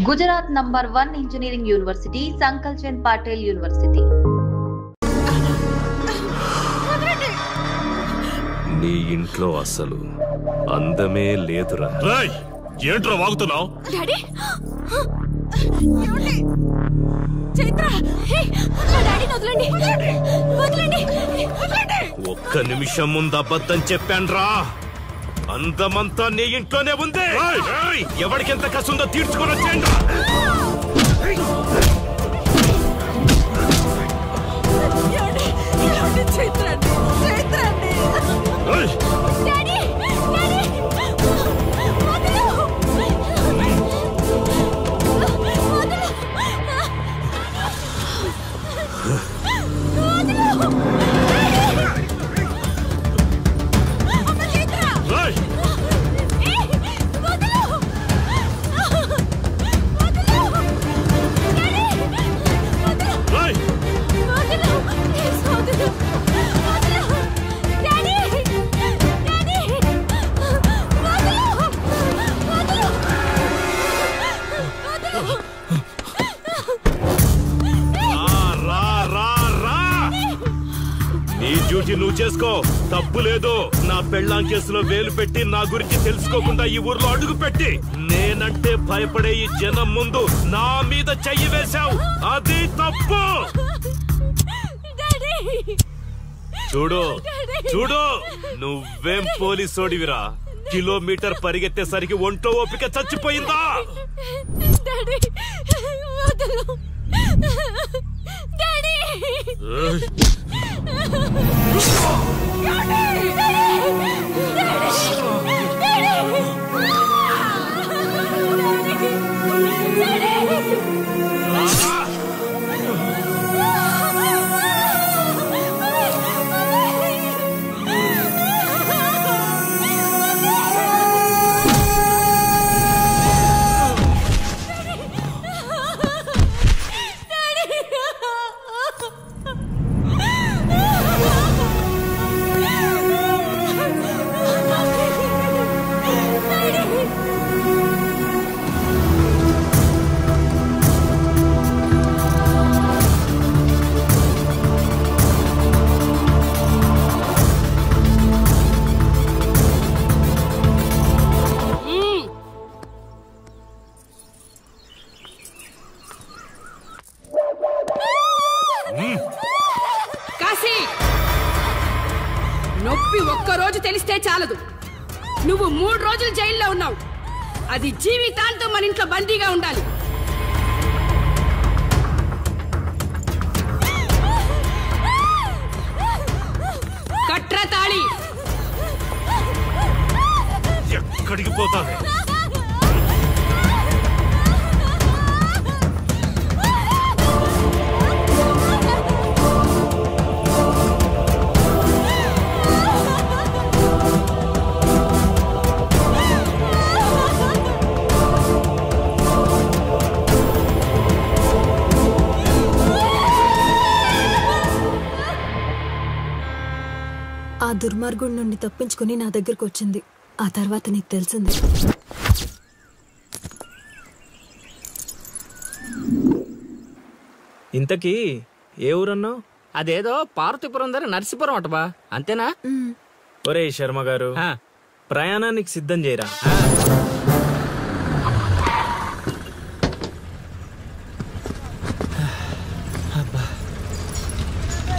Gujarat #1 Engineering University, Sankalchand Patel University. నీ ఇంట్లో అసలు అందమే లేదురా. రేయ్, ఏంట్రా వాగుతున్నావు? డాడీ చైత్ర, డాడీని వదలండి, వదలండి, వదలండి. ఒక్క నిమిషం ముందు అబద్ధం చెప్పాన్రా. అందమంతా నీ ఇంట్లోనే ఉంది. ఎవరికెంత కసుందో తీర్చుకొని వచ్చేయండి. చైత్ర నువ్వు చేసుకో, తప్పు లేదు. నా పెళ్ళాం కేసులో వేలు పెట్టి నా గురించి తెలుసుకోకుండా ఈ ఊర్లో అడుగు పెట్టి నేనంటే భయపడే ఈ జనం ముందు నా మీద చెయ్యి వేశావు. అది తప్పు. చూడు చూడు, నువ్వేం పోలీసోడివిరా. కిలోమీటర్ పరిగెత్తేసరికి ఒంట్లో ఓపిక చచ్చిపోయిందా? నొప్పి ఒక్కరోజు తెలిస్తే చాలదు. నువ్వు 3 రోజులు జైల్లో ఉన్నావు. అది జీవితాంతం మన ఇంట్లో బందీగా ఉండాలి. కట్రా తాళి. ఎక్కడికి పోతావే? ఆ దుర్మార్గుడి నుండి తప్పించుకుని నా దగ్గరకు వచ్చింది. ఆ తర్వాత నీకు తెలిసింది. ఇంతకీ ఏ ఊరన్నావు? అదేదో పార్వతీపురం దగ్గర నర్సీపురం అటబా, అంతేనా? ఒరే శర్మ గారు, ప్రయాణానికి సిద్ధం చేయరా.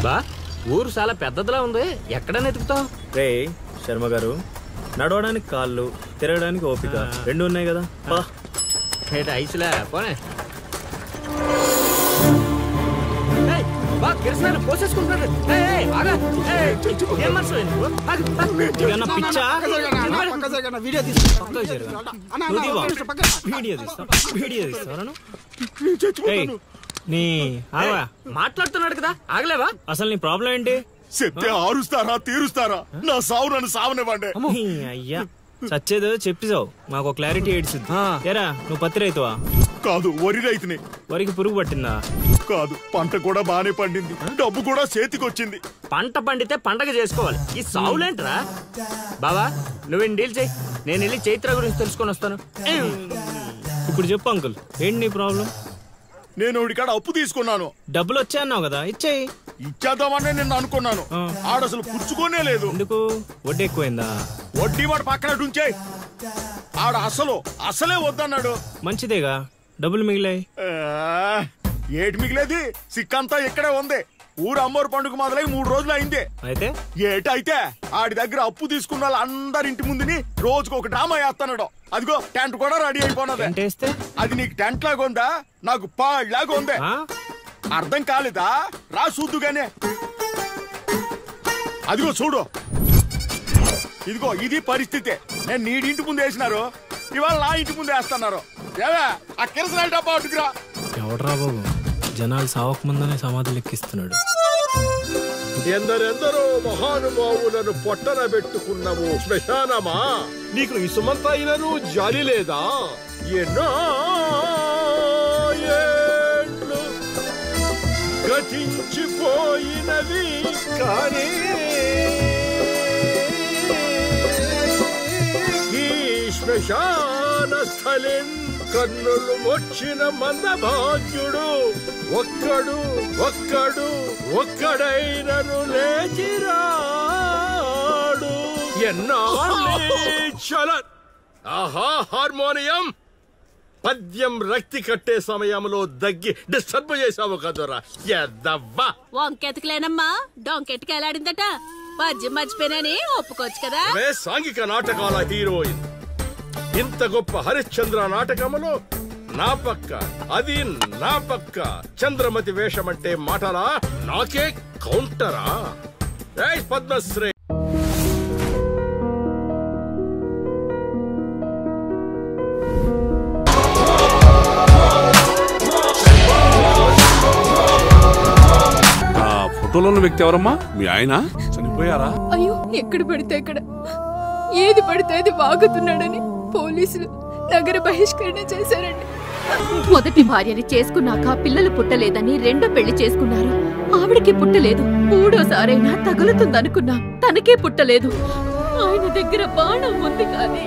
బా, ఊరు చాలా పెద్దదిలా ఉంది. ఎక్కడ ఎతుకుతావు? రే శర్మ గారు, నడవడానికి కాళ్ళు, తిరగడానికి ఓపిక 2 ఉన్నాయి కదా. ఐసులే పోనే. పోసేసుకుంటాడు. మాట్లాడుతున్నాడు కదా, ఆగలేవా? అసలు నీ ప్రాబ్లం ఏంటి? చెప్తే ఆరుస్తారా తీరుస్తారా? నా సావు నన్ను సావనివ్వండి. అయ్యా, చచ్చేదో చెప్పిసావు, మాకు క్లారిటీ ఏడ్చింది. ఏరా, నువ్వు పత్తి రైతువా? కాదు, వరి రైతుని. వరికి పురుగు పట్టిందా? కాదు, పంట కూడా బానే పండింది, డబ్బు కూడా చేతికొచ్చింది. పంట పండితే పండగ చేసుకోవాలి. ఈ సావులేంట్రా? బావా, నువ్వు డీల్ చేయి, నేను వెళ్ళి చైత్ర గురించి తెలుసుకొని వస్తాను. ఇప్పుడు చెప్పు అంకుల్, ఏంటి నీ ప్రాబ్లం? నేను ఇక్కడ అప్పు తీసుకున్నాను. డబ్బులు వచ్చాయన్నావు కదా, ఇచ్చేయి. ఇచ్చేద్దామని నేను అనుకున్నాను. ఆడసలు పుచ్చుకోనే లేదు. ఎందుకు? వడ్డీ ఎక్కువైందా? వడ్డీ వాడు పక్కన ఉంచాయి. ఆడ అసలే వద్దన్నాడు. మంచిదేగా, డబ్బులు మిగిలాయి. ఏటి మిగిలేది? సిక్కంతా ఇక్కడే ఉంది. ఊరు అమ్మోరు పండుగ మొదలై 3 రోజులు అయింది. అయితే ఏటైతే ఆడి దగ్గర అప్పు తీసుకున్న వాళ్ళందరి ఇంటి ముందుని రోజుకు ఒక డ్రామా వేస్తున్నాడు. అదిగో టెంట్ కూడా రెడీ అయిపోయినది. అది నీకు టెంట్ లాగా ఉందా, నాకు పాళ్ళలాగా ఉంది. అర్థం కాలేదా? రా చూద్దుగానే. అదిగో చూడు, ఇదిగో ఇది పరిస్థితి. నేను నీ ఇంటి ముందు వేసినారు, ఇవాళ నా ఇంటి ముందు వేస్తున్నారు. ఏవా ఆ కిరసనాల డబ్బా అటుకురా. ఎవడరా బాబు, జనాలు సావక ముందనే సమాధులు ఎక్కిస్తున్నాడు. ఎందరెందరో మహానుభావులను పొట్టన పెట్టుకున్నావు శ్మశానమా, నీకు ఇసుమంతైనను జాలి లేదా? ఎన్నో ఏండ్లు గతించిపోయినవి కానీ ఈ శ్మశాన స్థలిం కన్నులు వచ్చిన మందభాగ్యుడు ఒక్కడైనను లేచిరాడు. ఆహా హార్మోనియం పద్యం రక్తి కట్టే సమయంలో దగ్గి డిస్టర్బ్ చేసావు కదరా ఎద్దవ్వా. వంకెతకలేనమ్మా, డొంకెట్టుకు ఎలాడిందట. పద్యం మర్చిపోయినని ఒప్పుకోవచ్చు కదా. సాంఘిక నాటకాల హీరోయిన్. ఇంత గొప్ప హరిశ్చంద్ర నాటకములో నా పక్క చంద్రమతి వేషమంటే మాటలా, నాకే కౌంటరా? పద్మశ్రీ ఫోటోలో ఉన్న వ్యక్తి ఎవరమ్మా? మీ ఆయన చనిపోయారా? అయ్యో, ఎక్కడ పడితే అక్కడ ఏది పడితే అది వాగుతున్నాడని పోలీసులు నగర బహిష్కరణ చేశారండి. మొదటి భార్యని చేసుకున్నాక పిల్లలు పుట్టలేదని రెండో పెళ్లి చేసుకున్నారు. ఆవిడకి పుట్టలేదు. మూడోసారైనా తగులుతుందనుకున్నా, తనకే పుట్టలేదు. ఆయన దగ్గర బాణం ఉంది కానీ